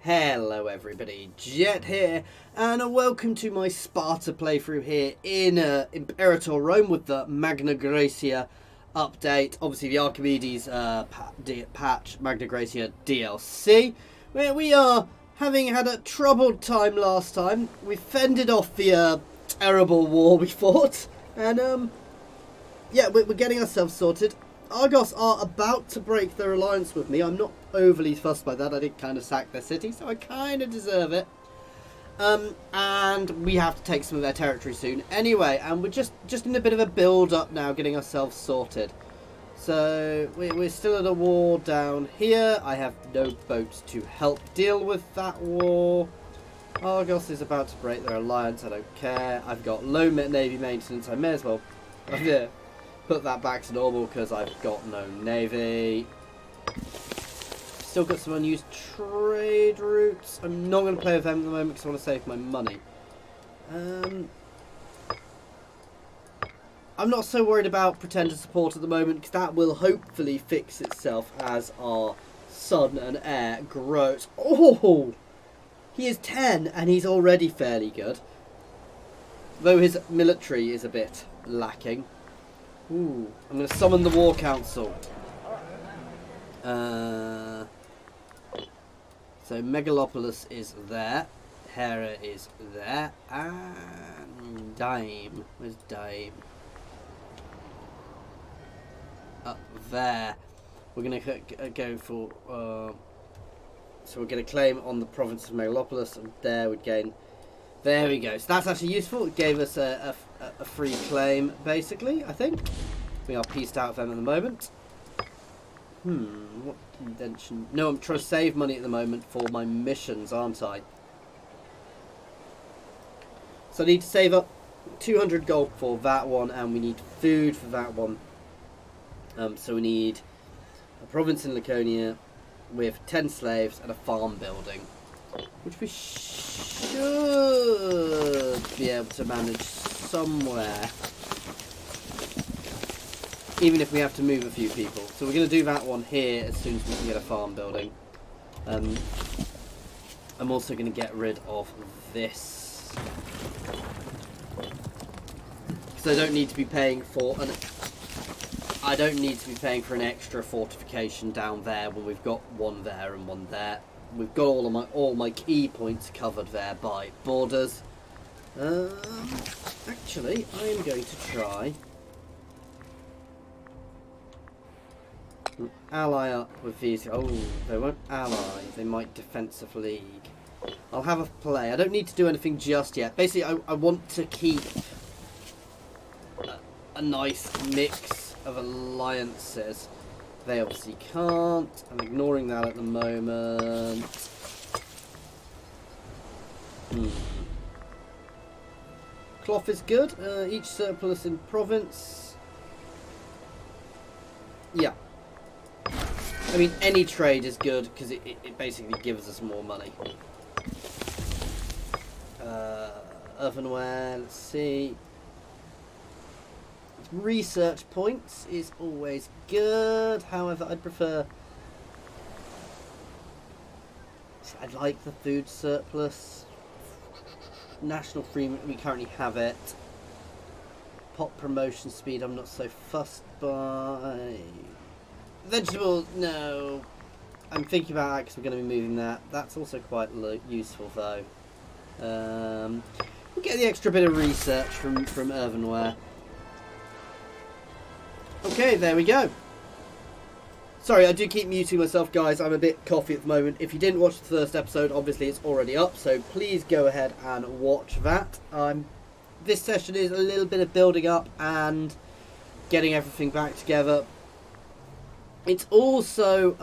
Hello everybody, Jet here, and welcome to my Sparta playthrough here in Imperator Rome with the Magna Gracia update. Obviously the Archimedes patch, Magna Gracia DLC, where we are having had a troubled time last time. We fended off the terrible war we fought, and yeah, we're getting ourselves sorted. Argos are about to break their alliance with me. I'm not overly fussed by that. I did kind of sack their city, so I kind of deserve it. And we have to take some of their territory soon. Anyway, and we're just in a bit of a build-up now, getting ourselves sorted. So we're still at a war down here. I have no boats to help deal with that war. Argos is about to break their alliance. I don't care. I've got low navy maintenance. I may as well put that back to normal because I've got no navy. Still got some unused trade routes. I'm not going to play with them at the moment because I want to save my money. I'm not so worried about pretender support at the moment because that will hopefully fix itself as our son and heir grows. Oh! He is 10 and he's already fairly good. Though his military is a bit lacking. Ooh, I'm going to summon the War Council. So Megalopolis is there. Hera is there. And Dime. Where's Dime? Up there. We're going to go for... so we're going to claim on the province of Megalopolis. And there we'd gain... There we go. So that's actually useful. It gave us a free claim, basically, I think. We are pieced out of them at the moment. What invention? No, I'm trying to save money at the moment for my missions, aren't I? So I need to save up 200 gold for that one, and we need food for that one. So we need a province in Laconia with 10 slaves and a farm building, which we should be able to manage somewhere, even if we have to move a few people. So we're going to do that one here as soon as we can get a farm building. I'm also going to get rid of this, because I don't need to be paying for an extra fortification down there when we've got one there and one there. We've got all my key points covered there by borders. Actually, I am going to try ally up with these. Oh, they won't ally. They might defensive league. I'll have a play. I don't need to do anything just yet. Basically, I want to keep a nice mix of alliances. They obviously can't. I'm ignoring that at the moment. Cloth is good. Each surplus in province. Yeah. I mean, any trade is good because it basically gives us more money. Earthenware, let's see. Research points is always good. However, I'd prefer... I like the food surplus. National freedom, we currently have it. Pot promotion speed, I'm not so fussed by. Vegetables, no. I'm thinking about that because we're going to be moving that. That's also quite useful though. We'll get the extra bit of research from Earthenware. Okay, there we go. Sorry, I do keep muting myself, guys. I'm a bit coffee at the moment. If you didn't watch the first episode, obviously it's already up, so please go ahead and watch that. This session is a little bit of building up and getting everything back together. It's also,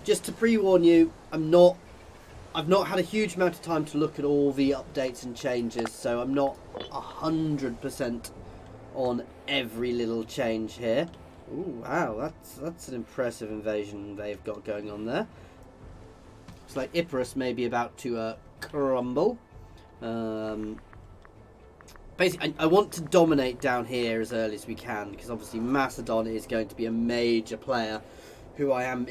just to pre-warn you, I've not had a huge amount of time to look at all the updates and changes, so I'm not 100% on every little change here. Ooh, wow, that's an impressive invasion they've got going on there. Looks like Epirus may be about to crumble. Basically, I want to dominate down here as early as we can, because obviously Macedon is going to be a major player who I am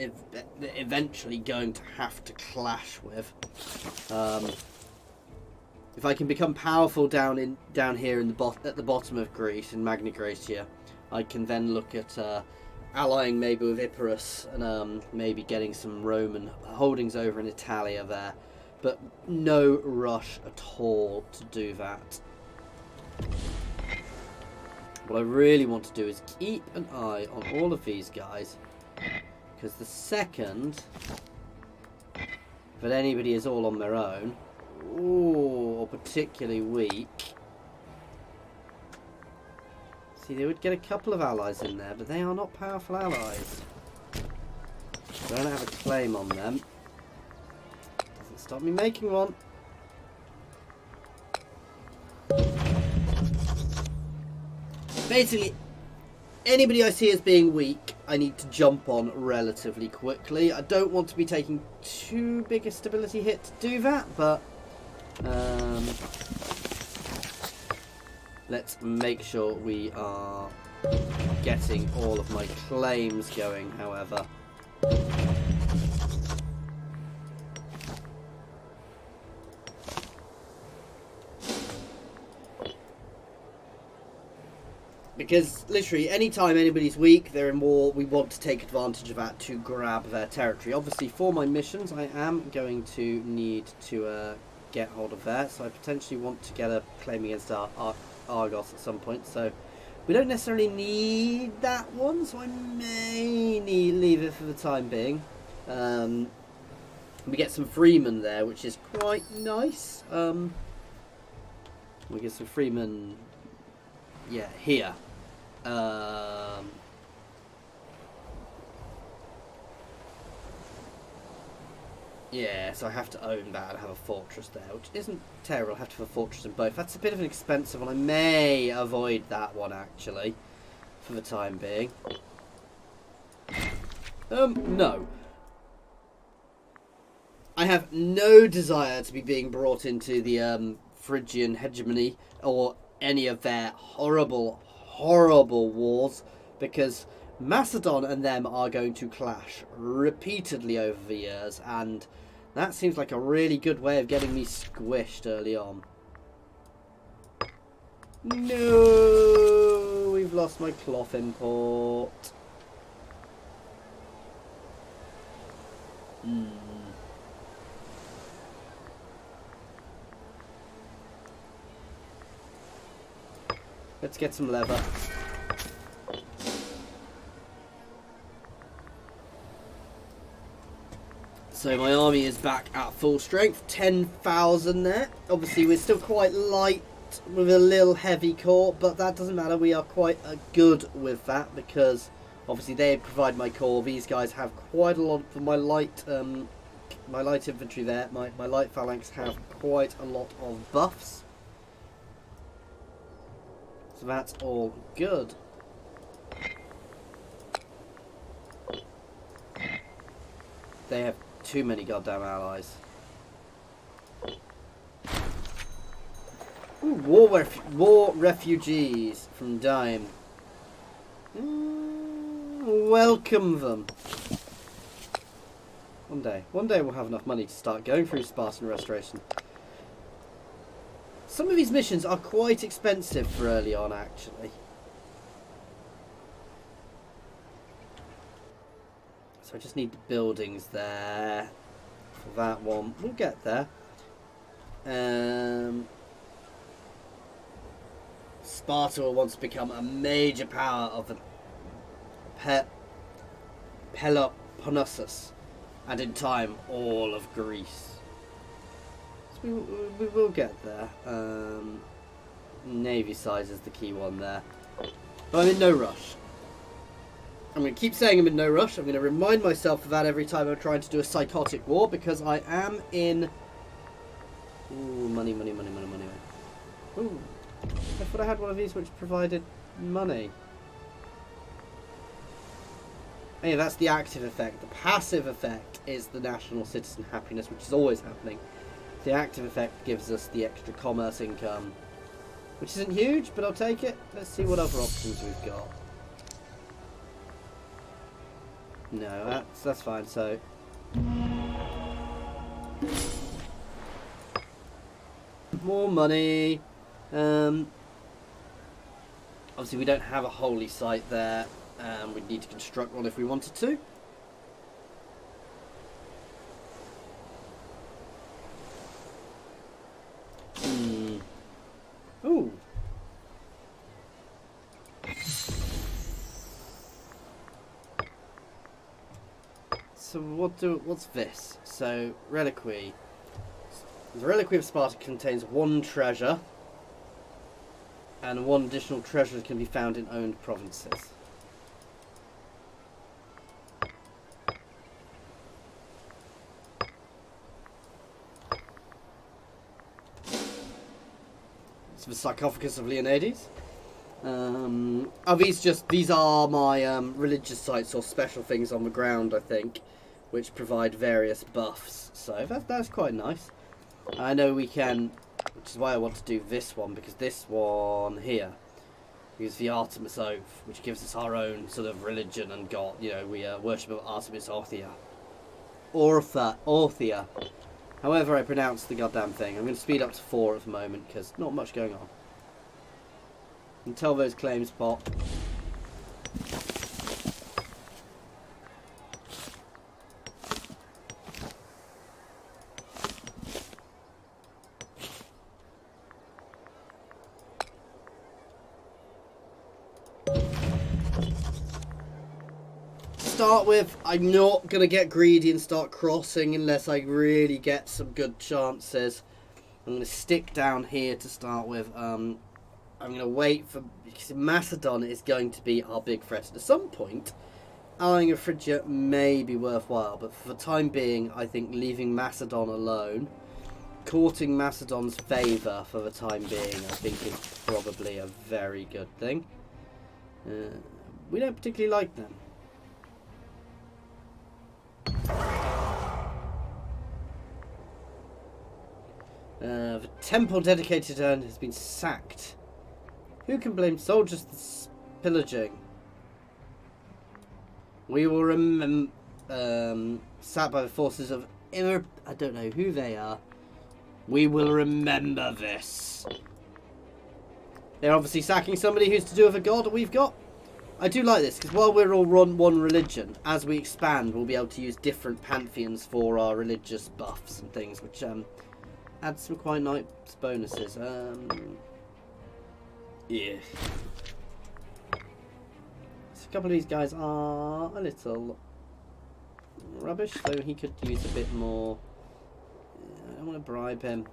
eventually going to have to clash with. If I can become powerful down here in at the bottom of Greece in Magna Gracia, I can then look at allying maybe with Epirus and maybe getting some Roman holdings over in Italia there. But no rush at all to do that. What I really want to do is keep an eye on all of these guys, because the second that anybody is all on their own, or particularly weak. See, they would get a couple of allies in there, but they are not powerful allies. I don't have a claim on them. Doesn't stop me making one. Basically, anybody I see as being weak, I need to jump on relatively quickly. I don't want to be taking too big a stability hit to do that, but let's make sure we are getting all of my claims going, however. Because literally any time anybody's weak, they're in war, we want to take advantage of that to grab their territory. Obviously for my missions I am going to need to get hold of that, so I potentially want to get a claim against Argos at some point, so we don't necessarily need that one, so I may leave it for the time being. We get some freemen there, which is quite nice. We get some freemen, yeah, here. Yeah, so I have to own that and have a fortress there, which isn't terrible. I have to have a fortress in both. That's a bit of an expensive one. I may avoid that one, actually, for the time being. No. I have no desire to be being brought into the Phrygian hegemony or any of their horrible, horrible wars, because Macedon and them are going to clash repeatedly over the years, and that seems like a really good way of getting me squished early on. No, we've lost my cloth import. Let's get some leather. So my army is back at full strength, 10,000 there. Obviously we're still quite light with a little heavy core, but that doesn't matter. We are quite good with that, because obviously they provide my core. These guys have quite a lot for my light infantry there. My light phalanx have quite a lot of buffs. So that's all good. They have too many goddamn allies. Ooh, war refugees from Dime. Welcome them. One day we'll have enough money to start going through Spartan restoration. Some of these missions are quite expensive for early on, actually. So I just need the buildings there for that one. We'll get there. Sparta will want to become a major power of the Peloponnesus, and in time all of Greece. So we will get there. Navy size is the key one there. But I'm in no rush. I'm going to keep saying I'm in no rush. I'm going to remind myself of that every time I'm trying to do a psychotic war, because I am in... Ooh, money. Ooh, I thought I had one of these which provided money. Hey, that's the active effect. The passive effect is the national citizen happiness, which is always happening. The active effect gives us the extra commerce income, which isn't huge, but I'll take it. Let's see what other options we've got. No, that's fine. So. More money. Obviously, we don't have a holy site there. We'd need to construct one if we wanted to. Ooh. So what's this? So reliquary. The reliquary of Sparta contains 1 treasure, and 1 additional treasure can be found in owned provinces. It's the sarcophagus of Leonidas. These are my religious sites or special things on the ground, I think, which provide various buffs. So that's quite nice. I know we can, which is why I want to do this one, because this one here is the Artemis Oath, which gives us our own sort of religion and god. You know, we worship Artemis Orthia. Orthia. However I pronounce the goddamn thing. I'm going to speed up to 4 at the moment, because not much going on. Until those claims pop. Start with, I'm not going to get greedy and start crossing unless I really get some good chances. I'm going to stick down here to start with. I'm going to wait for, because Macedon is going to be our big threat. At some point, allying with Phrygia may be worthwhile, but for the time being, I think leaving Macedon alone, courting Macedon's favour for the time being, I think is probably a very good thing. We don't particularly like them. The temple dedicated to her has been sacked. Who can blame soldiers for pillaging? We will sacked by the forces of I don't know who they are. We will remember this. They're obviously sacking somebody who's to do with a god we've got. I do like this, because while we're all one religion, as we expand, we'll be able to use different pantheons for our religious buffs and things, which adds some quite nice bonuses. Yeah. So a couple of these guys are a little rubbish, so he could use a bit more. I don't want to bribe him.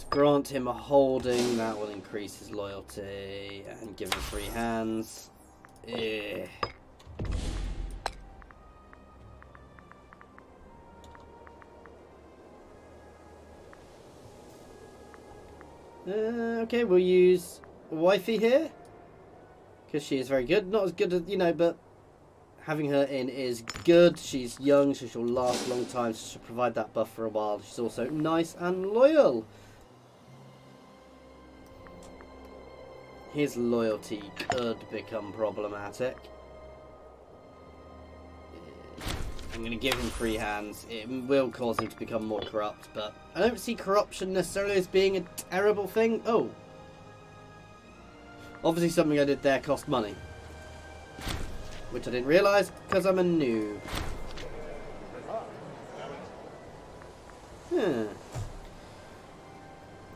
Grant him a holding, that will increase his loyalty, and give him free hands. Okay, we'll use wifey here, because she is very good. Not as good as, you know, but having her in is good. She's young, so she'll last a long time, so she'll provide that buff for a while. She's also nice and loyal. His loyalty could become problematic. I'm going to give him free hands. It will cause him to become more corrupt, but I don't see corruption necessarily as being a terrible thing. Oh. Obviously something I did there cost money. Which I didn't realise because I'm a noob.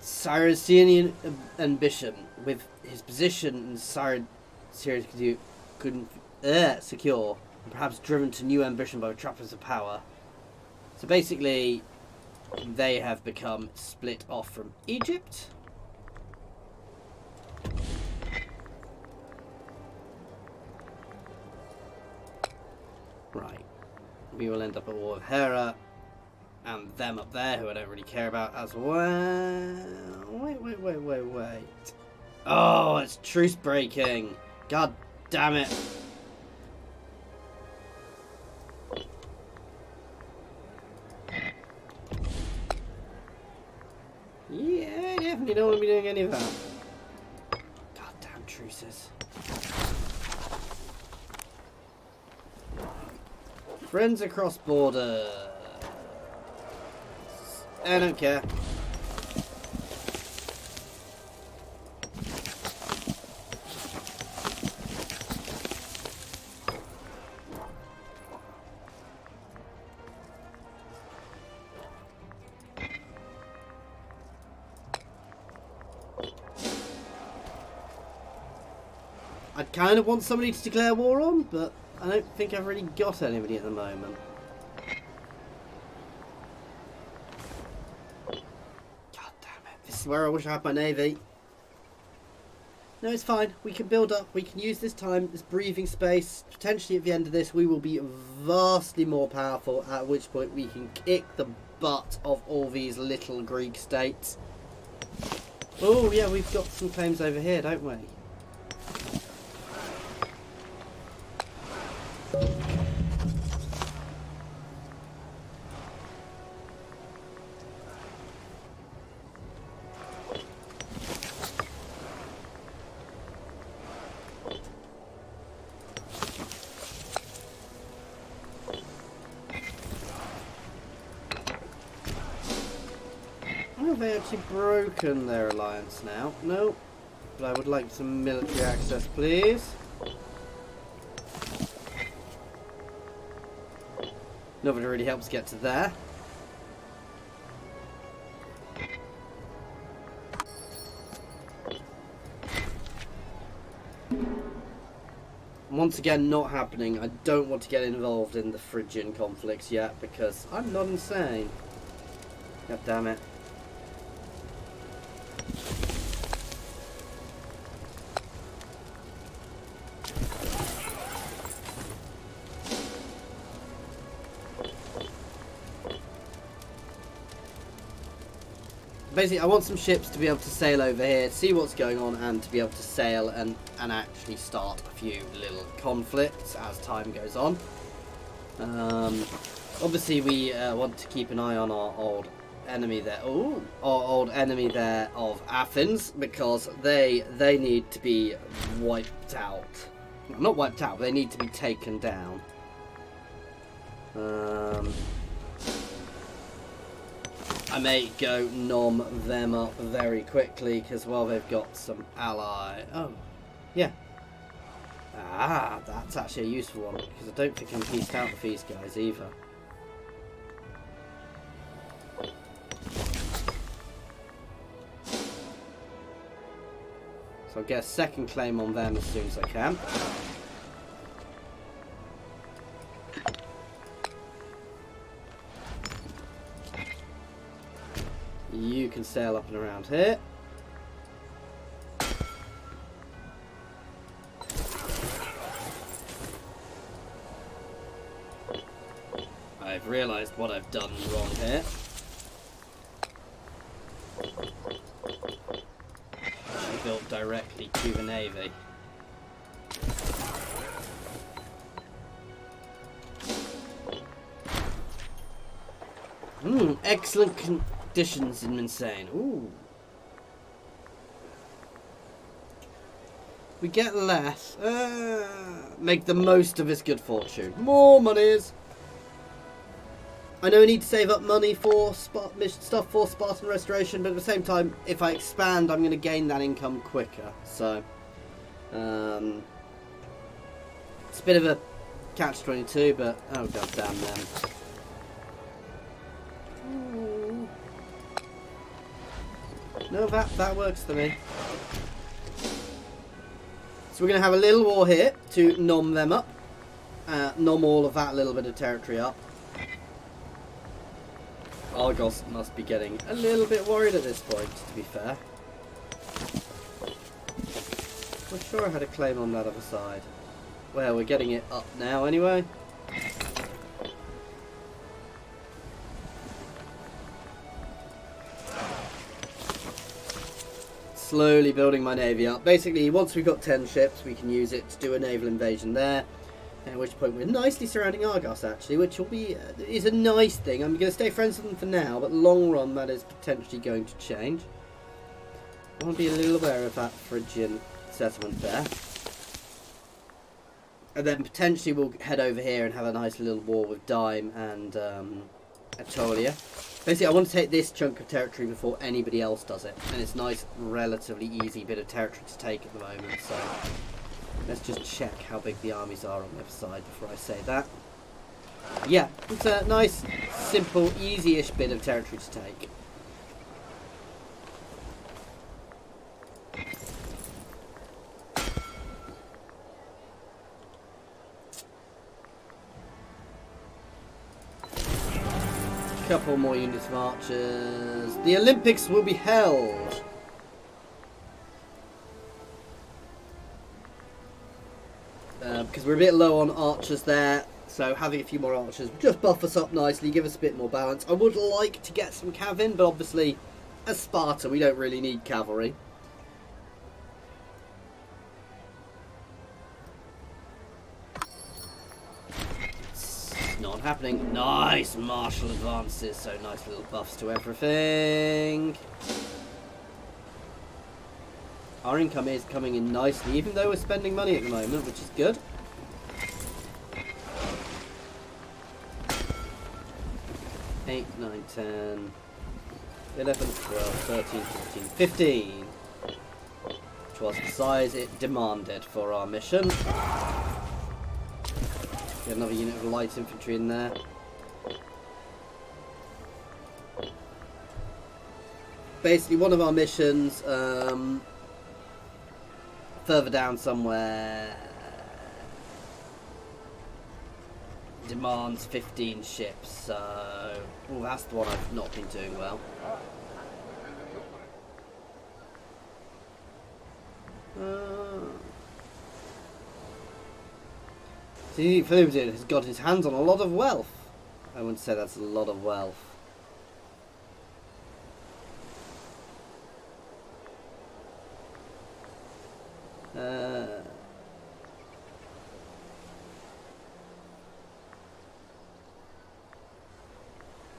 Syracuse ambition. With his position in Syracuse couldn't secure, and perhaps driven to new ambition by the trappings of power. So basically, they have become split off from Egypt. Right. We will end up at war with Hera. And them up there, who I don't really care about as well. Wait. Oh, it's truce breaking. God damn it. Yeah, I definitely don't want to be doing any of that. Goddamn Friends across borders. I don't care. I kind of want somebody to declare war on, but I don't think I've really got anybody at the moment. God damn it. This is where I wish I had my navy. No, it's fine. We can build up. We can use this time, this breathing space. Potentially at the end of this, we will be vastly more powerful, at which point we can kick the butt of all these little Greek states. Oh, yeah, we've got some claims over here, don't we? Have they actually broken their alliance now? No. But I would like some military access, please. Nobody really helps get to there. Once again, not happening. I don't want to get involved in the Phrygian conflicts yet because I'm not insane. God damn it. Basically, I want some ships to be able to sail over here, see what's going on, and to be able to sail and actually start a few little conflicts as time goes on. Obviously, we want to keep an eye on our old enemy there. Ooh, our old enemy there of Athens, because they need to be wiped out. Well, not wiped out, but they need to be taken down. I may go nom them up very quickly because, well, they've got some ally. Oh, yeah. Ah, that's actually a useful one because I don't think I'm pieced out with these guys either. So I'll get a second claim on them as soon as I can. You can sail up and around here. I've realised what I've done wrong here. I built directly to the navy. Excellent conditions in insane. Ooh. We get less. Make the most of this good fortune. More monies. I know I need to save up money for stuff for Spartan restoration, but at the same time, if I expand, I'm going to gain that income quicker. So, it's a bit of a catch-22, but oh god damn them. No, that works for me. So we're going to have a little war here to nom them up. Nom all of that little bit of territory up. Argos must be getting a little bit worried at this point, to be fair. I'm sure I had a claim on that other side. Well, we're getting it up now anyway. Slowly building my navy up. Basically, once we've got 10 ships, we can use it to do a naval invasion there. At which point we're nicely surrounding Argos, actually, which will be is a nice thing. I'm going to stay friends with them for now, but long run that is potentially going to change. I want to be a little aware of that Phrygian settlement there. And then potentially we'll head over here and have a nice little war with Dyme and Aetolia. Basically, I want to take this chunk of territory before anybody else does it. And it's a nice, relatively easy bit of territory to take at the moment. So let's just check how big the armies are on the other side before I say that. Yeah, it's a nice, simple, easy-ish bit of territory to take. Couple more units of archers. The Olympics will be held. Because we're a bit low on archers there, so having a few more archers will just buff us up nicely, give us a bit more balance. I would like to get some cav in, but obviously, as Sparta, we don't really need cavalry. Not happening. Nice martial advances, so nice little buffs to everything. Our income is coming in nicely, even though we're spending money at the moment, which is good. Eight, 9, 10, 11, 12, 13, 14, 15. Which was the size it demanded for our mission. Get another unit of light infantry in there. Basically, one of our missions, further down somewhere, demands 15 ships, so well, that's the one I've not been doing well. See, Philip has got his hands on a lot of wealth. I wouldn't say that's a lot of wealth.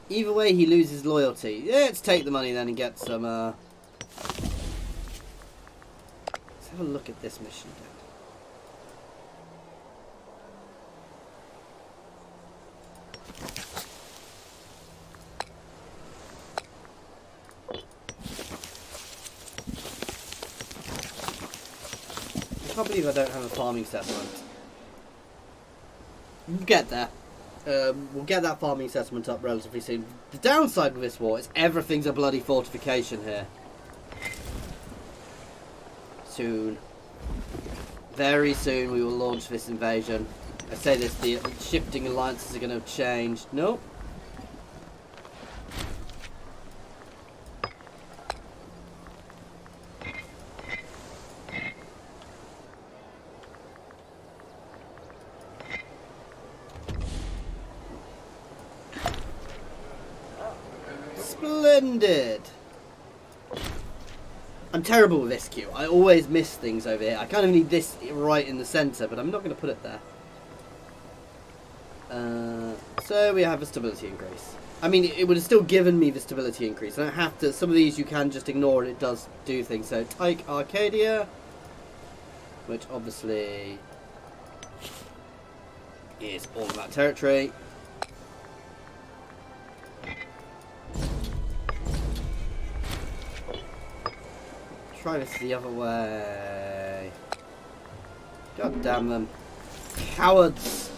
Either way, he loses loyalty. Yeah, let's take the money then and get some. Let's have a look at this mission then. I can't believe I don't have a farming settlement. We'll get there. We'll get that farming settlement up relatively soon. The downside with this war is everything's a bloody fortification here. Soon. Very soon we will launch this invasion. I say this, the shifting alliances are going to change. Nope. Splendid! I'm terrible with this queue. I always miss things over here. I kind of need this right in the centre, but I'm not going to put it there. So we have a stability increase. I mean, it would have still given me the stability increase. I don't have to. Some of these you can just ignore and it does do things. So take Arcadia, which obviously is all of that territory. Try this the other way. God damn them. Cowards!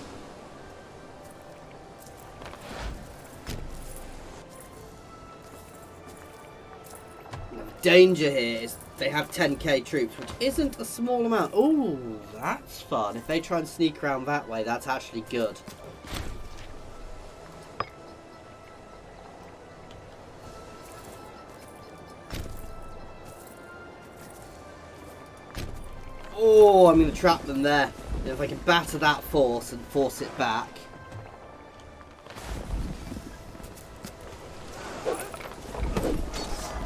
The danger here is they have 10k troops, which isn't a small amount. Ooh, that's fun. If they try and sneak around that way, that's actually good. Oh, I'm going to trap them there. If I can batter that force and force it back.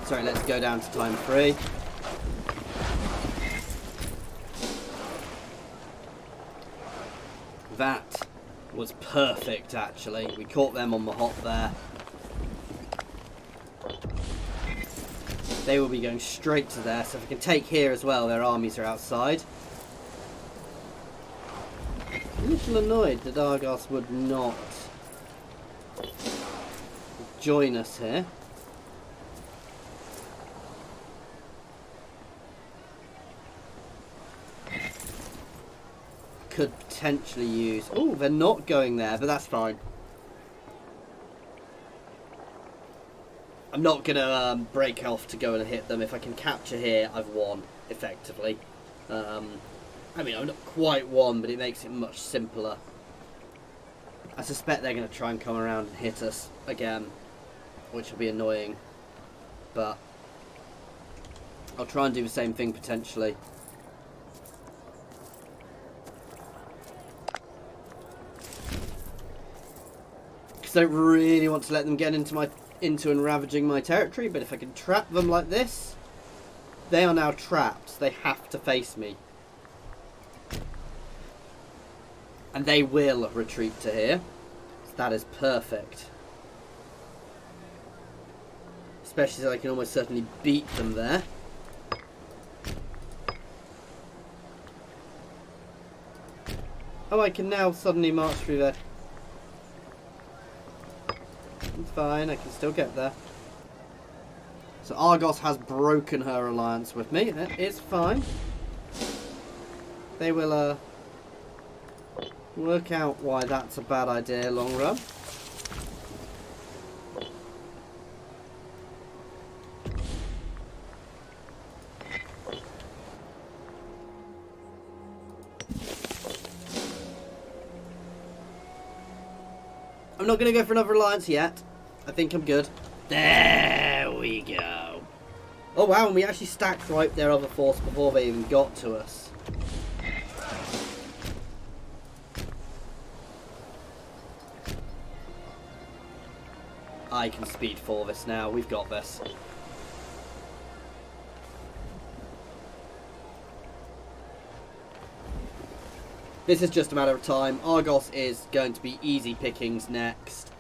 Sorry, let's go down to time 3. That was perfect, actually. We caught them on the hop there. They will be going straight to there, so if I can take here as well, their armies are outside. little annoyed that Argos would not join us here. Could potentially use... Oh, they're not going there, but that's fine. I'm not going to break off to go and hit them. If I can capture here, I've won, effectively. I mean, I'm not quite won, but it makes it much simpler. I suspect they're going to try and come around and hit us again, which will be annoying. But I'll try and do the same thing, potentially. Because I don't really want to let them get into and ravaging my territory, but if I can trap them like this, they are now trapped. They have to face me. And they will retreat to here. So that is perfect. Especially as I can almost certainly beat them there. Oh, I can now suddenly march through there. It's fine, I can still get there. So Argos has broken her alliance with me. It's fine. They will work out why that's a bad idea long run. I'm not going to go for another alliance yet. I think I'm good. There we go. Oh wow, and we actually stacked right their other force before they even got to us. I can speed for this now. We've got this. This is just a matter of time. Argos is going to be easy pickings next.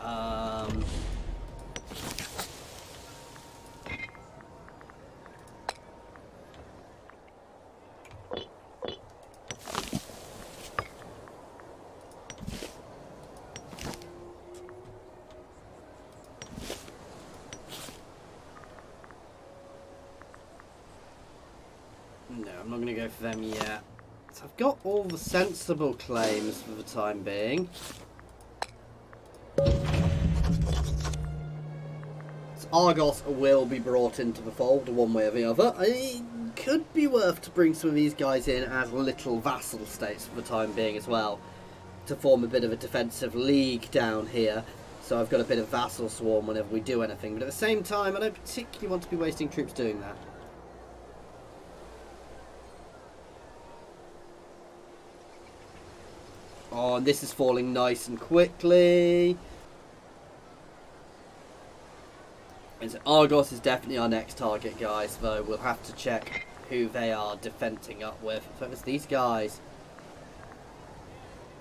No, I'm not going to go for them yet. So I've got all the sensible claims for the time being. So Argos will be brought into the fold one way or the other. It could be worth to bring some of these guys in as little vassal states for the time being as well, to form a bit of a defensive league down here. So I've got a bit of vassal swarm whenever we do anything. But at the same time, I don't particularly want to be wasting troops doing that. Oh, and this is falling nice and quickly. And so Argos is definitely our next target, guys, though we'll have to check who they are defending up with. So it's these guys.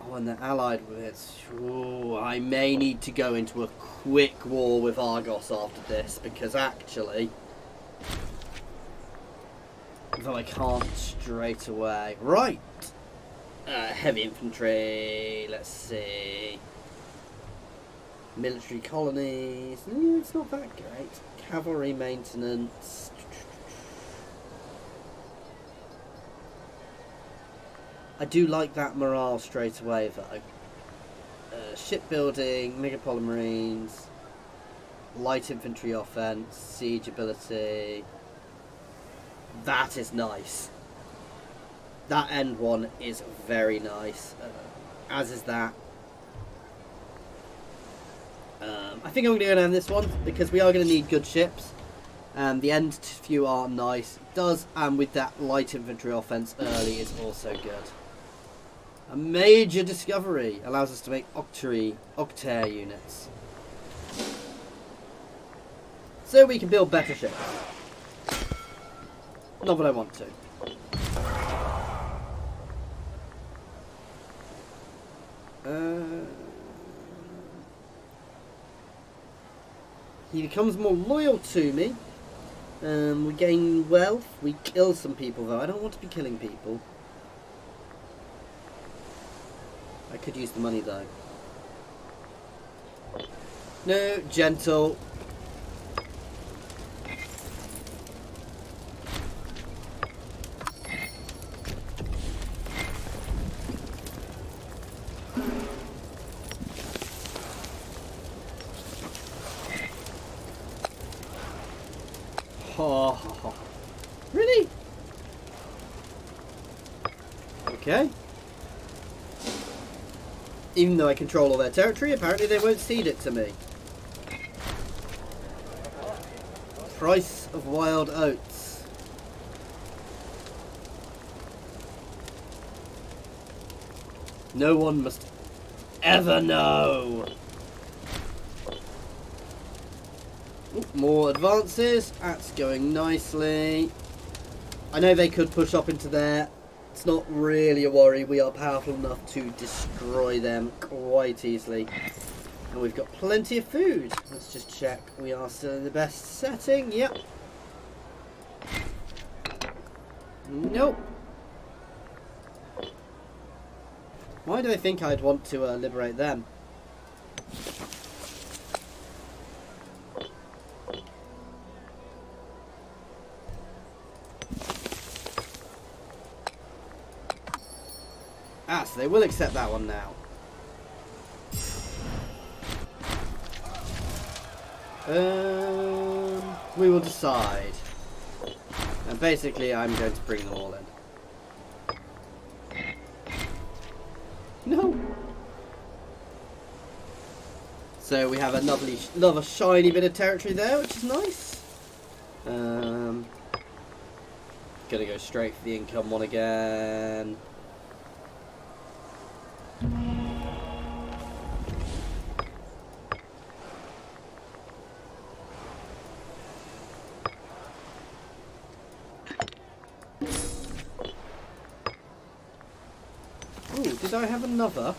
Oh, and they're allied with it. Ooh, I may need to go into a quick war with Argos after this, because actually, though I can't straight away. Right. Heavy infantry, let's see. Military colonies, it's not that great. Cavalry maintenance. I do like that morale straight away though. Shipbuilding, Megapole Marines, light infantry offense, siege ability. That is nice. That end one is very nice, as is that. I think I'm going to go down this one, because we are going to need good ships. The end few are nice. It does, and with that light infantry offense early is also good. A major discovery allows us to make octair units. So we can build better ships. Not that I want to. He becomes more loyal to me. We gain wealth. We kill some people though. I don't want to be killing people. I could use the money though. No, gentle. Oh, really? Okay. Even though I control all their territory, apparently they won't cede it to me. Price of wild oats. No one must ever know. Ooh, more advances. That's going nicely. I know they could push up into there. It's not really a worry. We are powerful enough to destroy them quite easily. And we've got plenty of food. Let's just check. We are still in the best setting. Yep. Nope. Why do I think I'd want to liberate them? Ah, so they will accept that one now. We will decide. And basically, I'm going to bring them all in. No. So we have another shiny bit of territory there, which is nice. Gonna go straight for the income one again. Ooh, did I have another?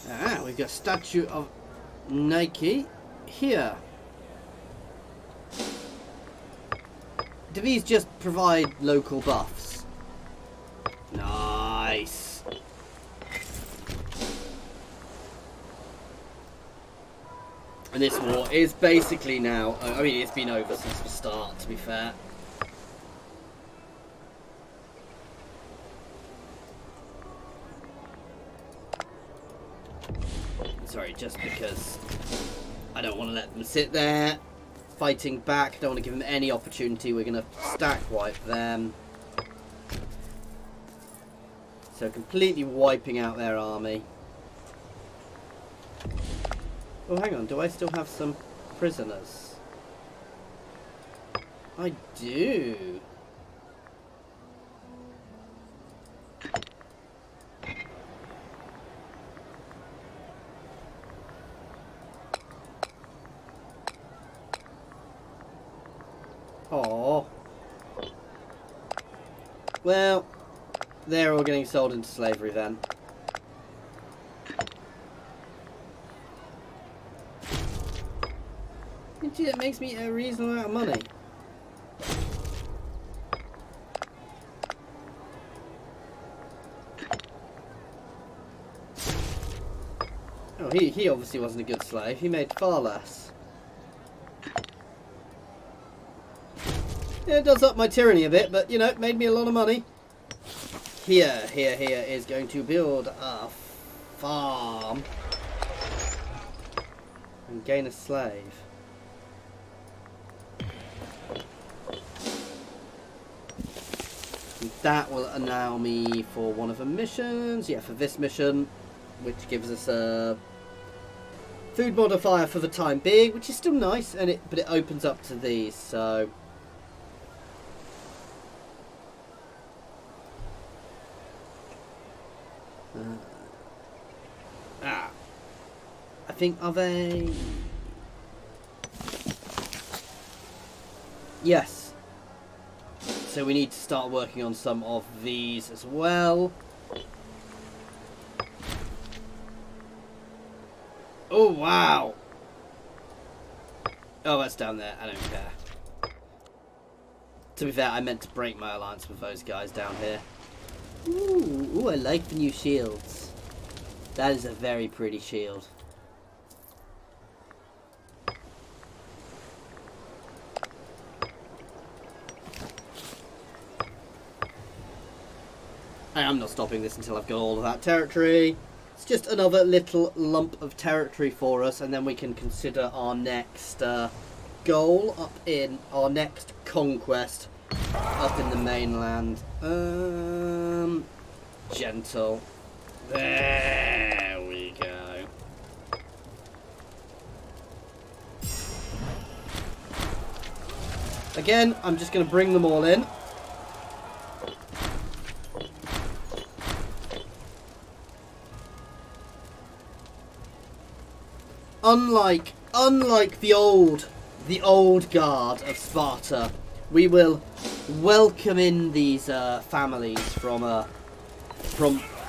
Ah, we've got a statue of Nike here. Do these just provide local buffs? Nice. And this war is basically now... I mean, it's been over since the start, to be fair. Sorry, just because I don't want to let them sit there fighting back. Don't want to give them any opportunity. We're going to stack wipe them. So completely wiping out their army. Oh, hang on. Do I still have some prisoners? I do. Oh. Well, they're all getting sold into slavery then. Gee, that makes me a reasonable amount of money. Oh, he obviously wasn't a good slave. He made far less. Yeah, it does up my tyranny a bit, but, you know, it made me a lot of money. Here is going to build a farm. And gain a slave. And that will allow me for one of the missions. Yeah, for this mission, which gives us a food modifier for the time being, which is still nice, and but it opens up to these, so... I think, are they... Yes. So we need to start working on some of these as well. Oh, wow. Oh, that's down there. I don't care. To be fair, I meant to break my alliance with those guys down here. Ooh, I like the new shields. That is a very pretty shield. I'm not stopping this until I've got all of that territory. It's just another little lump of territory for us, and then we can consider our next goal up in our next conquest up in the mainland. Gentle. There we go. Again, I'm just going to bring them all in. Unlike the old guard of Sparta, we will welcome in these families from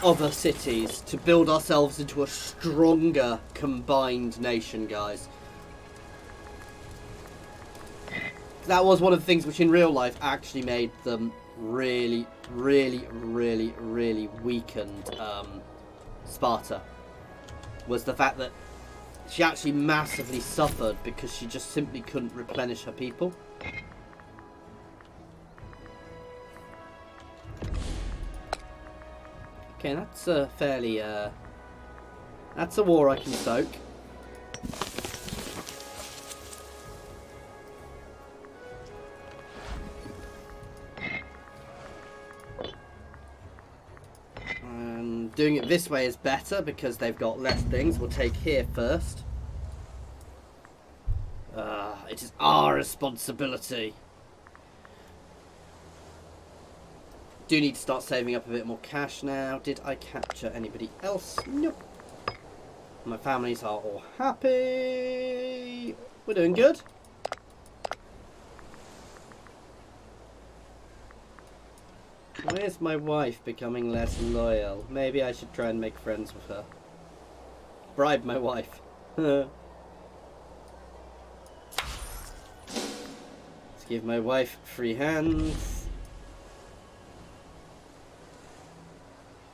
other cities to build ourselves into a stronger combined nation, guys. That was one of the things which in real life actually made them really weakened Sparta, was the fact that she actually massively suffered because she just simply couldn't replenish her people. Okay, that's a fairly, that's a war I can soak. Doing it this way is better because they've got less things. We'll take here first. It is our responsibility. Do need to start saving up a bit more cash now. Did I capture anybody else? Nope. My families are all happy. We're doing good. Where's my wife becoming less loyal? Maybe I should try and make friends with her. Bribe my wife. Let's give my wife free hands.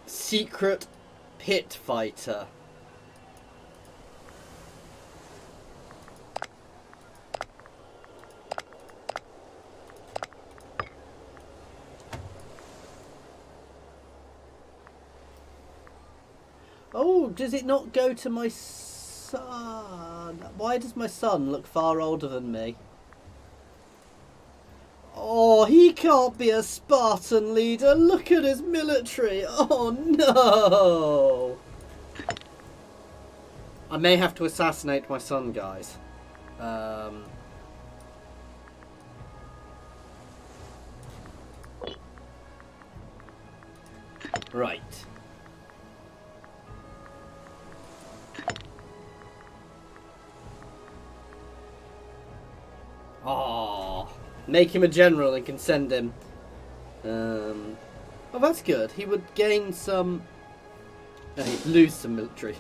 Secret pit fighter. Oh, does it not go to my son? Why does my son look far older than me? Oh, he can't be a Spartan leader. Look at his military. Oh, no. I may have to assassinate my son, guys. Right. Oh, make him a general and can send him. Oh, that's good. He would gain some. He'd lose some military.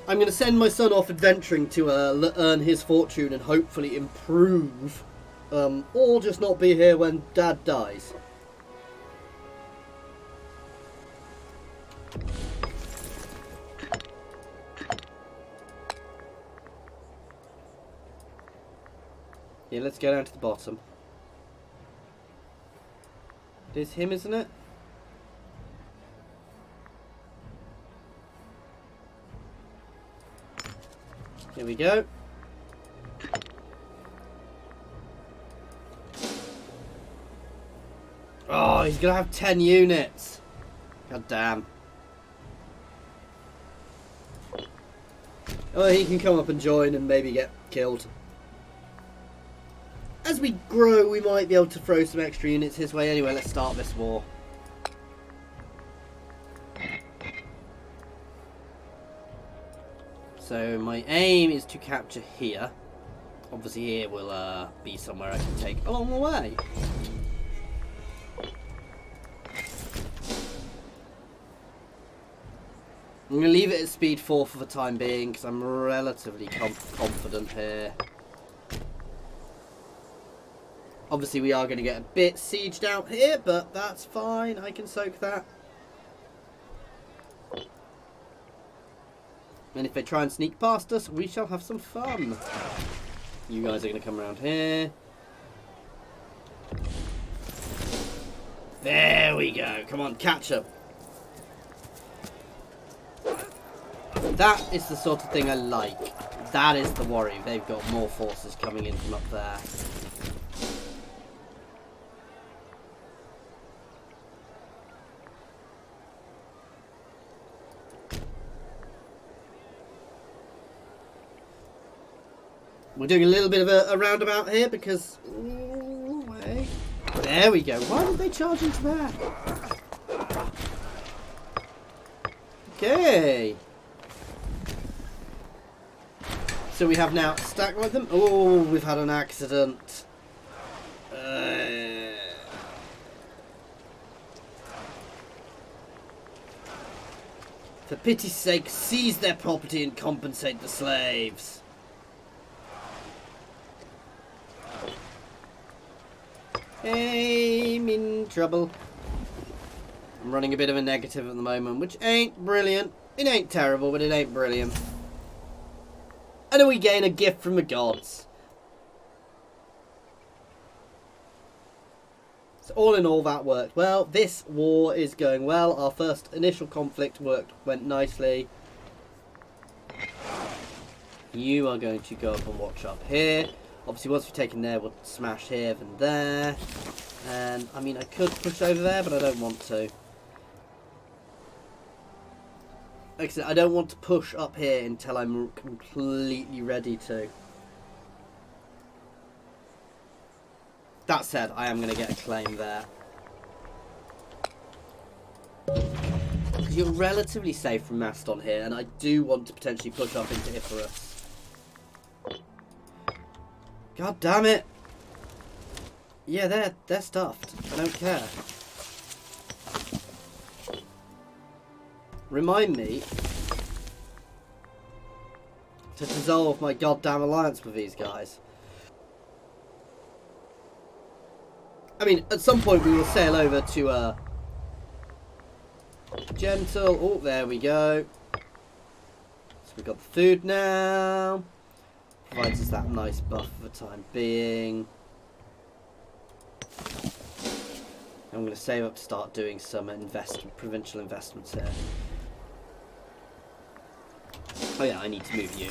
I'm going to send my son off adventuring to earn his fortune and hopefully improve. Or just not be here when Dad dies. Yeah, let's go down to the bottom. It is him, isn't it? Here we go. Oh, he's going to have 10 units. God damn. Oh, he can come up and join and maybe get killed. As we grow, we might be able to throw some extra units his way. Anyway, let's start this war. So my aim is to capture here. Obviously here will be somewhere I can take along the way. I'm going to leave it at speed 4 for the time being because I'm relatively confident here. Obviously we are going to get a bit sieged out here, but that's fine. I can soak that. And if they try and sneak past us, we shall have some fun. You guys are going to come around here. There we go. Come on, catch them. That is the sort of thing I like. That is the worry. They've got more forces coming in from up there. We're doing a little bit of a roundabout here because... Ooh, wait. There we go. Why did they charge into that? Okay. So we have now stacked like them. Oh, we've had an accident. For pity's sake, seize their property and compensate the slaves. Hey, I'm in trouble. I'm running a bit of a negative at the moment, which ain't brilliant. It ain't terrible, but it ain't brilliant. And then we gain a gift from the gods. So all in all, that worked well. This war is going well. Our first initial conflict went nicely. You are going to go up and watch up here. Obviously, once we've taken there, we'll smash here and there. And, I mean, I could push over there, but I don't want to. Like I said, I don't want to push up here until I'm completely ready to. That said, I am going to get a claim there. Because you're relatively safe from Maston here, and I do want to potentially push up into Icarus. God damn it! Yeah, they're stuffed. I don't care. Remind me to dissolve my goddamn alliance with these guys. I mean, at some point we will sail over to Gentle. Oh, there we go. So we've got the food now. Provides us that nice buff for the time being. I'm going to save up to start doing some provincial investments here. Oh yeah, I need to move you.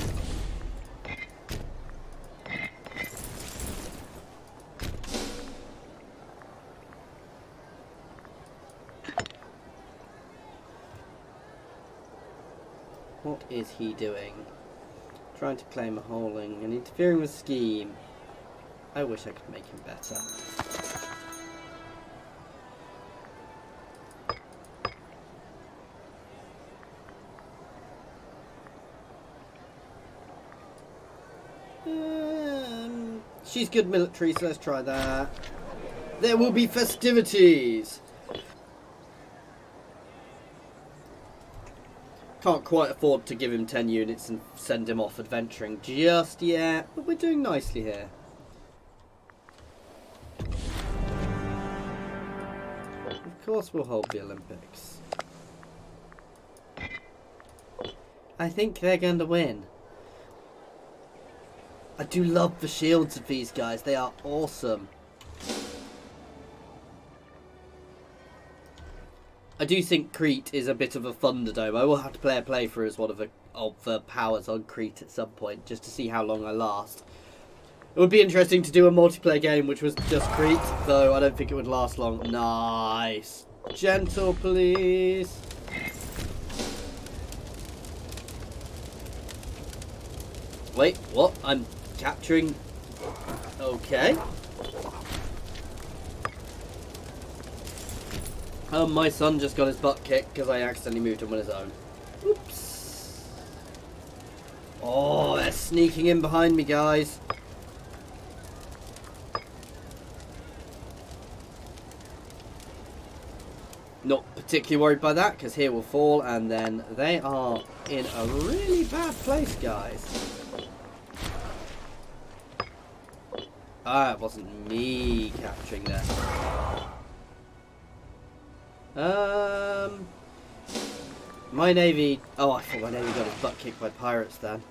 What is he doing? Trying to claim a holding and interfering with scheme. I wish I could make him better. She's good military, so let's try that. There will be festivities! Can't quite afford to give him 10 units and send him off adventuring just yet, but we're doing nicely here. Of course we'll hold the Olympics. I think they're going to win. I do love the shields of these guys. They are awesome. I do think Crete is a bit of a Thunderdome. I will have to play a playthrough as one of the powers on Crete at some point, just to see how long I last. It would be interesting to do a multiplayer game which was just Crete, though I don't think it would last long. Nice. Gentle, please. Wait, what? I'm capturing... Okay. My son just got his butt kicked because I accidentally moved him on his own. Oops. Oh, they're sneaking in behind me, guys. Not particularly worried by that, because here will fall, and then they are in a really bad place, guys. Ah, it wasn't me capturing that. My navy... Oh, I thought my navy got his butt kicked by pirates then.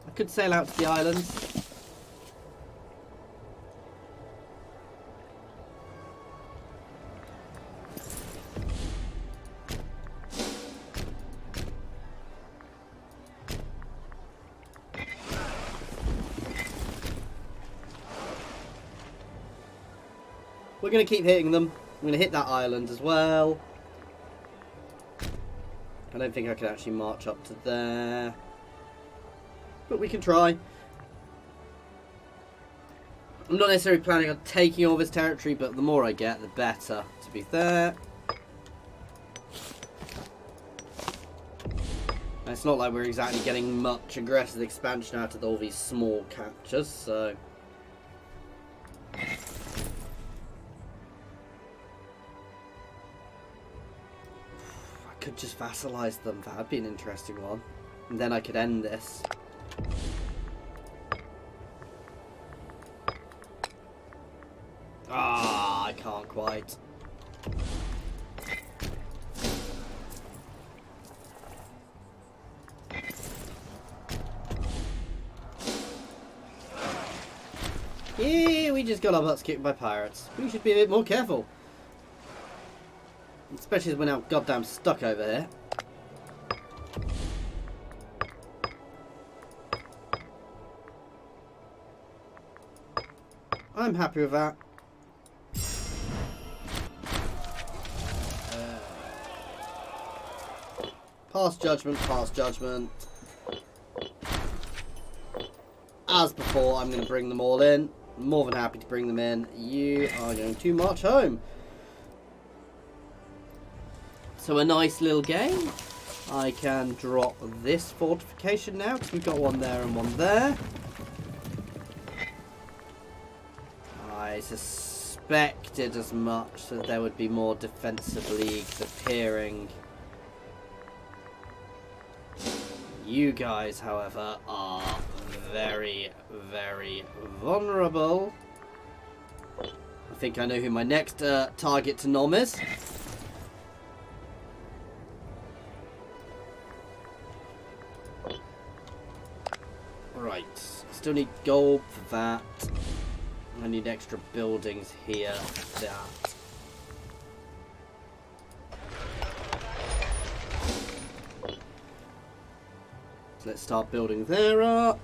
I could sail out to the islands. We're going to keep hitting them. I'm going to hit that island as well. I don't think I can actually march up to there. But we can try. I'm not necessarily planning on taking all this territory, but the more I get, the better, to be fair. And it's not like we're exactly getting much aggressive expansion out of all these small captures, so... Could just vassalize them. That'd be an interesting one. And then I could end this. Ah, I can't quite. Yeah, we just got our butts kicked by pirates. We should be a bit more careful. Especially as we're now goddamn stuck over here. I'm happy with that. Pass judgment, pass judgment. As before, I'm going to bring them all in. More than happy to bring them in. You are going to march home. So a nice little game. I can drop this fortification now, because we've got one there and one there. I suspected as much that there would be more defensive leagues appearing. You guys, however, are very, very vulnerable. I think I know who my next target to nom is. Right, still need gold for that. I need extra buildings here for that. So let's start building there up.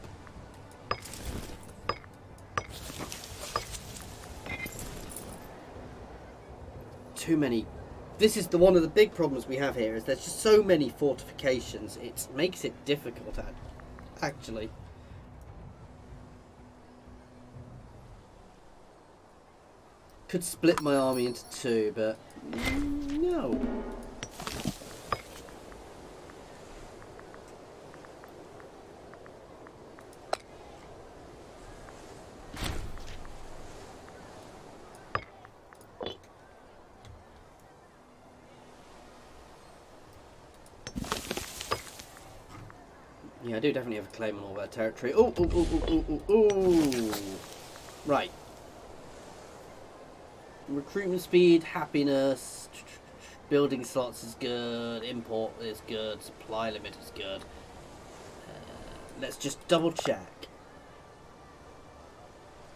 Too many. This is one of the big problems we have here, is there's just so many fortifications. It makes it difficult, actually. Could split my army into two, but no. Yeah, I do definitely have a claim on all that territory. Oh, oh, oh, oh, oh, oh, oh. Right. Recruitment speed, happiness, building slots is good, import is good, supply limit is good. Let's just double check.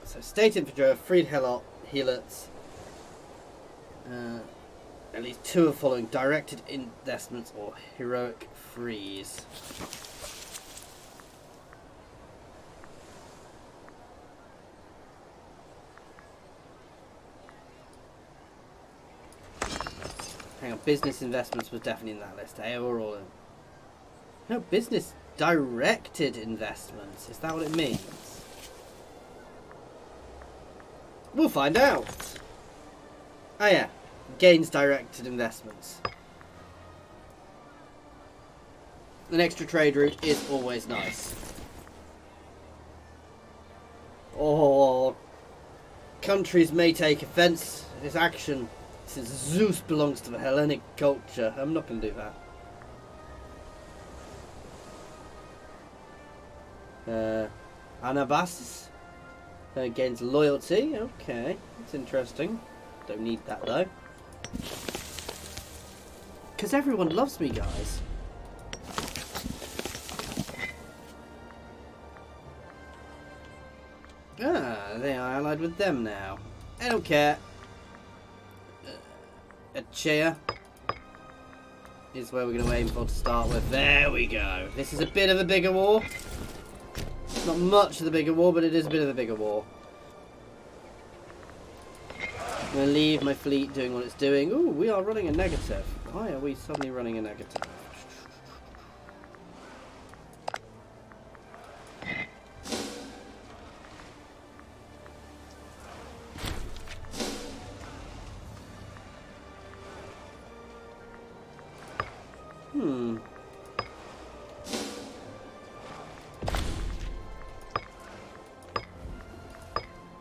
So state infantry, freed helots. At least 2 are following directed investments or heroic freeze. Hang on, business investments was definitely in that list. Hey, we're all in. No, business directed investments. Is that what it means? We'll find out. Oh yeah, gains directed investments. An extra trade route is always nice. Oh. countries may take offence. This action, since Zeus belongs to the Hellenic culture. I'm not going to do that. Anabasis gains loyalty. Okay, that's interesting. Don't need that though. Because everyone loves me, guys. Ah, they are allied with them now. I don't care. Achaea is where we're going to aim for to start with. There we go. This is a bit of a bigger war. Not much of the bigger war, but it is a bit of a bigger war. I'm going to leave my fleet doing what it's doing. Ooh, we are running a negative. Why are we suddenly running a negative?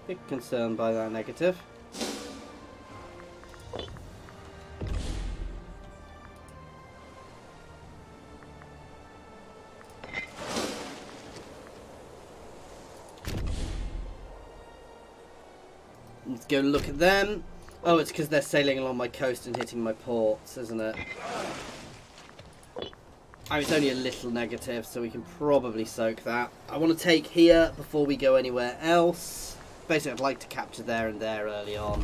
Big concern by that negative. Let's go look at them. Oh, it's because they're sailing along my coast and hitting my ports, isn't it? Oh, it's only a little negative, so we can probably soak that. I want to take here before we go anywhere else. Basically, I'd like to capture there and there early on.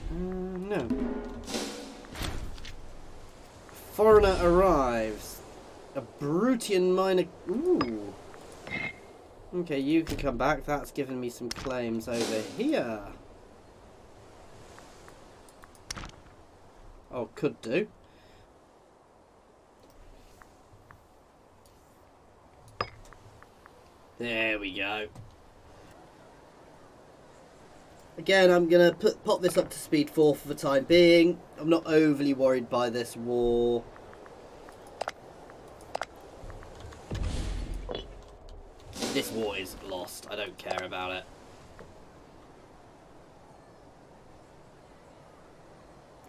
No. Foreigner arrives. A Brutian minor. Ooh. Okay, you can come back. That's given me some claims over here. Oh, could do. There we go. Again, I'm going to pop this up to speed 4 for the time being. I'm not overly worried by this war. This war is lost. I don't care about it.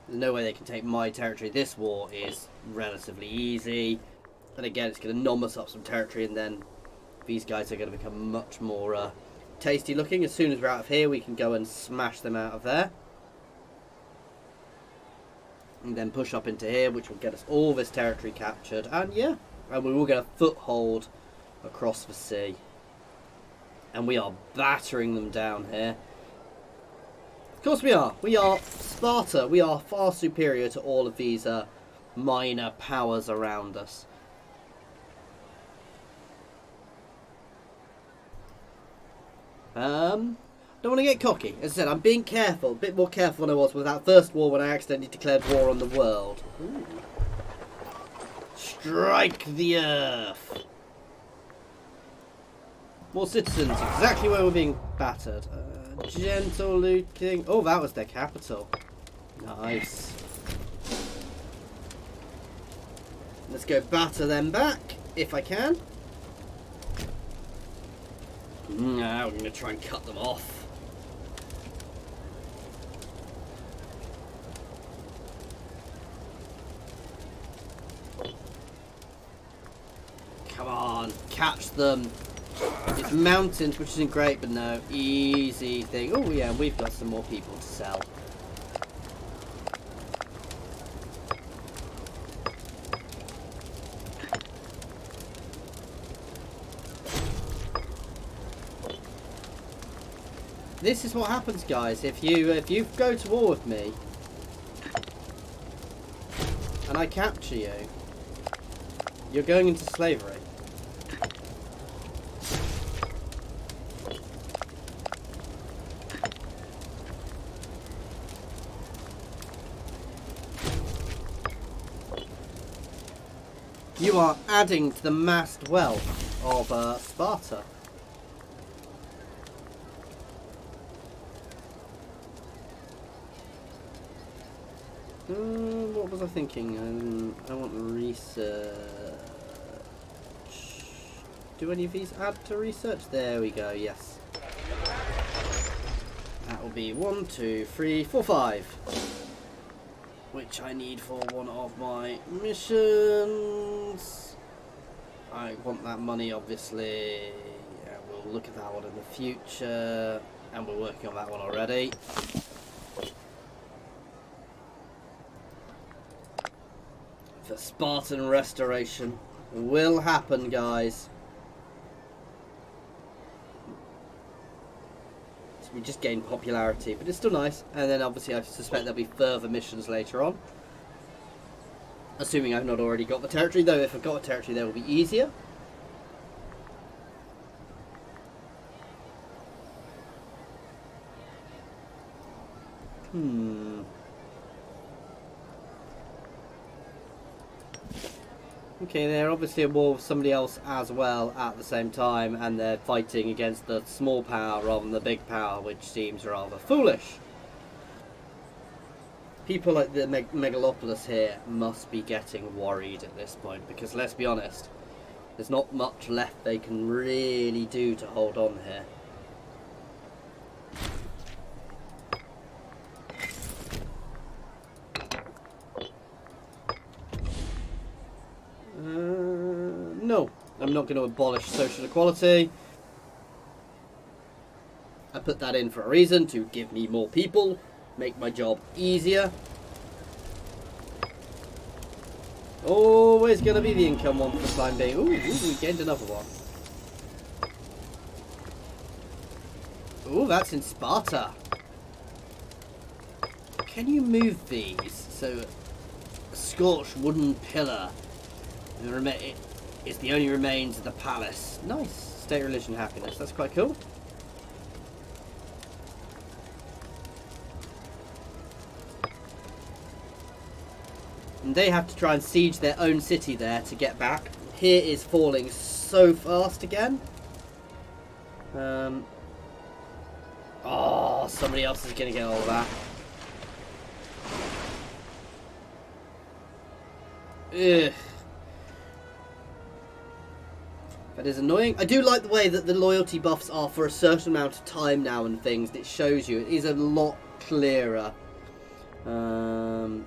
There's no way they can take my territory. This war is relatively easy. And again, it's going to nom us up some territory, and then these guys are going to become much more tasty looking. As soon as we're out of here, we can go and smash them out of there. And then push up into here, which will get us all this territory captured. And yeah, and we will get a foothold across the sea. And we are battering them down here. Of course we are. We are Sparta. We are far superior to all of these minor powers around us. Don't want to get cocky. As I said, I'm being careful. A bit more careful than I was with that first war when I accidentally declared war on the world. Ooh. Strike the earth. More citizens. Exactly where we're being battered. Gentle looting. Oh, that was their capital. Nice. Let's go batter them back, if I can. Now I'm going to try and cut them off. Come on, catch them. It's mountains, which isn't great, but no, easy thing. Oh yeah, we've got some more people to sell. This is what happens, guys, if you go to war with me and I capture you, you're going into slavery. You are adding to the massed wealth of Sparta. What was I thinking? I want research. Do any of these add to research? There we go, yes. That will be 1, 2, 3, 4, 5. Which I need for one of my missions. I want that money, obviously. Yeah, we'll look at that one in the future. And we're working on that one already. The Spartan restoration will happen, guys. So we just gain popularity, but it's still nice. And then obviously I suspect there'll be further missions later on. Assuming I've not already got the territory, though if I've got a territory there will be easier. Okay, they're obviously at war with somebody else as well at the same time, and they're fighting against the small power rather than the big power, which seems rather foolish. People like the megalopolis here must be getting worried at this point, because let's be honest, there's not much left they can really do to hold on here. No, I'm not going to abolish social equality. I put that in for a reason, to give me more people, make my job easier. Always going to be the income one for the time being. Ooh, we gained another one. Ooh, that's in Sparta. Can you move these? So, a scorched wooden pillar. It's the only remains of the palace. Nice. State, religion, happiness. That's quite cool. And they have to try and siege their own city there to get back. Here is falling so fast again. Oh, somebody else is going to get all of that. Ugh. That is annoying. I do like the way that the loyalty buffs are for a certain amount of time now and things. It shows you. It is a lot clearer. Oh,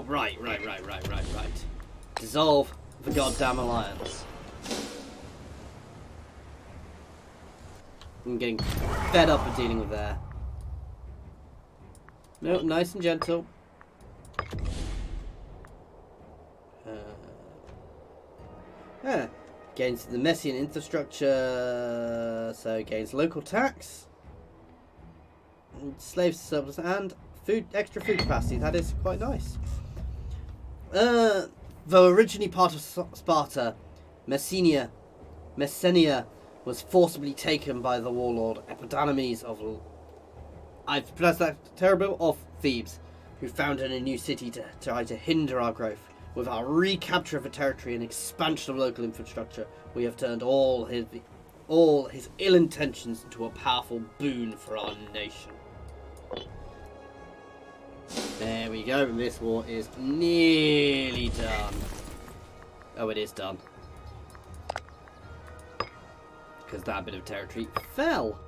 right. Dissolve the goddamn alliance. I'm getting fed up with dealing with that. No, nice and gentle. Gains the Messian infrastructure, so gains local tax, slave surplus, and extra food capacity. That is quite nice. Though originally part of Sparta, Messenia was forcibly taken by the warlord Epidamnes of, I've pronounced that terrible, of Thebes, who founded a new city to try to hinder our growth. With our recapture of a territory and expansion of local infrastructure, we have turned all his ill intentions into a powerful boon for our nation. There we go, and this war is nearly done. Oh, it is done. Because that bit of territory fell.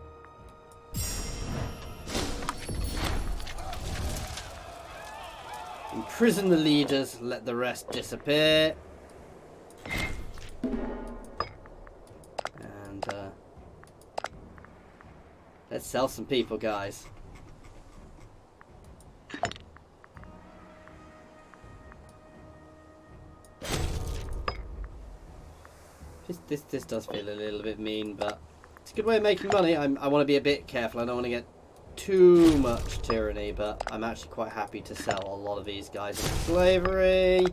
Imprison the leaders, let the rest disappear. And let's sell some people, guys. This does feel a little bit mean, but it's a good way of making money. I want to be a bit careful. I don't want to get too much tyranny, but I'm actually quite happy to sell a lot of these guys into slavery.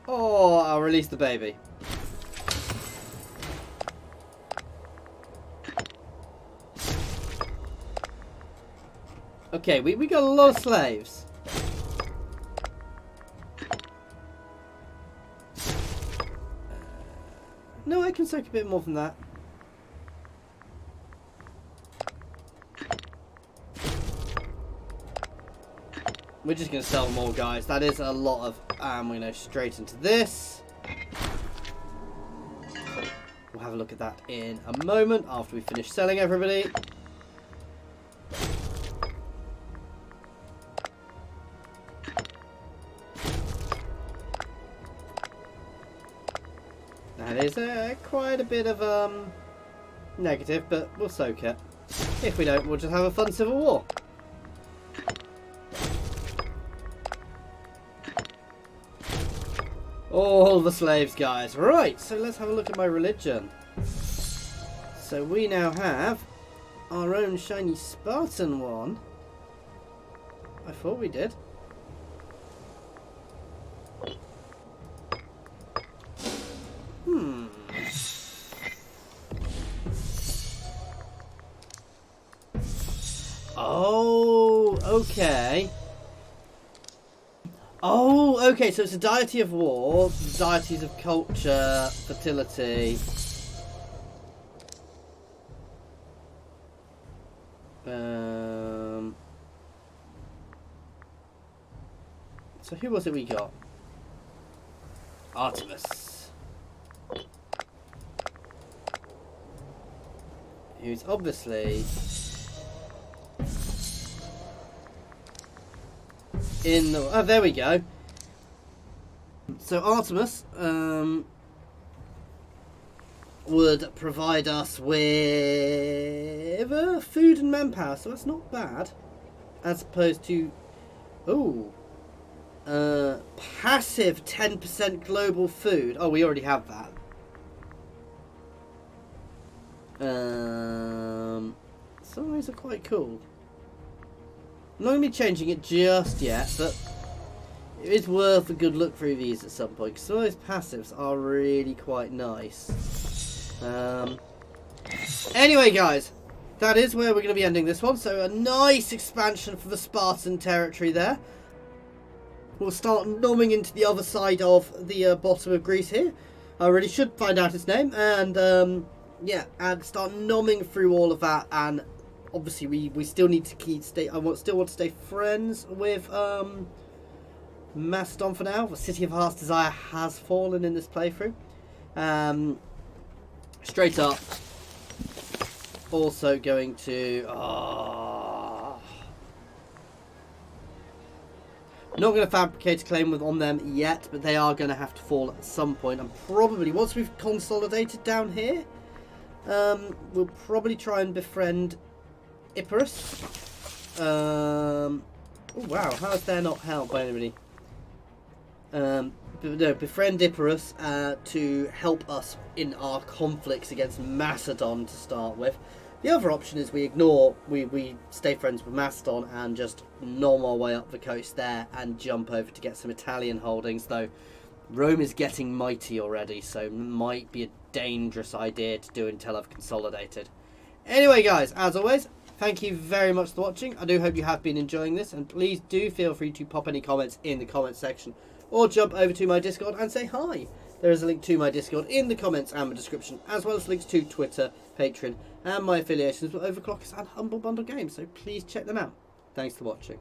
Oh, I'll release the baby. Okay, we got a lot of slaves. I can soak a bit more than that. We're just going to sell more, guys. That is a lot of... And we're going to go straight into this. We'll have a look at that in a moment after we finish selling everybody. That is quite a bit of negative, but we'll soak it. If we don't, we'll just have a fun civil war. All the slaves, guys. Right, so let's have a look at my religion. So we now have our own shiny Spartan one. I thought we did. Oh, okay. Oh, okay, so it's a deity of war, deities of culture, fertility. So who was it we got? Artemis. Who's obviously... in the... Oh, there we go. So Artemis would provide us with food and manpower, so that's not bad. As opposed to... Ooh. Passive 10% global food. Oh, we already have that. Some of these are quite cool. I'm not going to be changing it just yet, but it is worth a good look through these at some point, because some of those passives are really quite nice. Anyway, guys, that is where we're going to be ending this one. So a nice expansion for the Spartan territory there. We'll start nomming into the other side of the bottom of Greece here. I really should find out its name, and yeah, and start nomming through all of that. And obviously, we still need to still want to stay friends with Macedon for now. The City of Heart's desire has fallen in this playthrough. Straight up. Also going to... not going to fabricate a claim on them yet, but they are going to have to fall at some point. And probably, once we've consolidated down here, we'll probably try and befriend Epirus. Oh wow, how is there not help by anybody? No, befriend Epirus to help us in our conflicts against Macedon to start with. The other option is we stay friends with Macedon and just nom our way up the coast there and jump over to get some Italian holdings, though Rome is getting mighty already, so might be a dangerous idea to do until I've consolidated. Anyway, guys, as always, thank you very much for watching. I do hope you have been enjoying this, and please do feel free to pop any comments in the comment section or jump over to my Discord and say hi. There is a link to my Discord in the comments and the description, as well as links to Twitter, Patreon, and my affiliations with Overclockers and Humble Bundle Games, so please check them out. Thanks for watching.